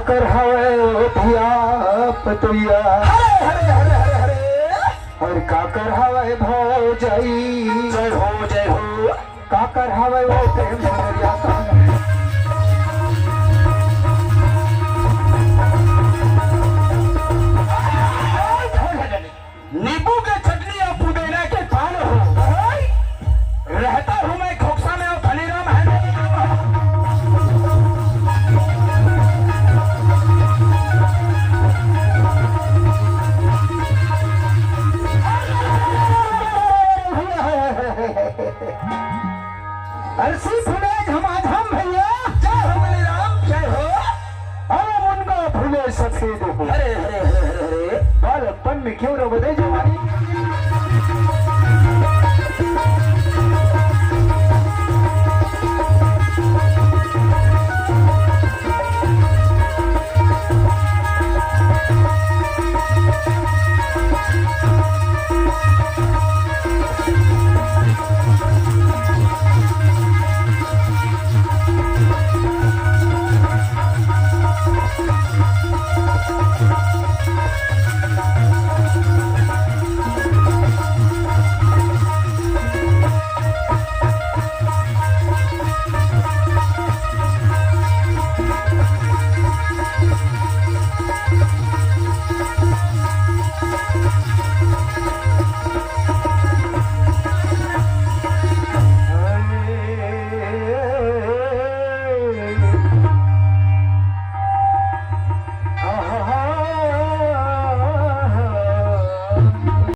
काकर हवे धिया पतुया हरे हरे हरे हरे हरे और काकर हवे भौजाई जय हो जय हो काकर हवे वो प्रेम सुंदरिया का नींबू के चटनी और पुदीना के पान हो रहता हूँ मैं खोखसा में और धनीराम है अलसी फुले झमाझम भैया जय हो बलिराम जय हो अरे मुनगा फुले सफेद हो हरे हरे हरे हरे हरे बालपन में क्यों न बदे जवानी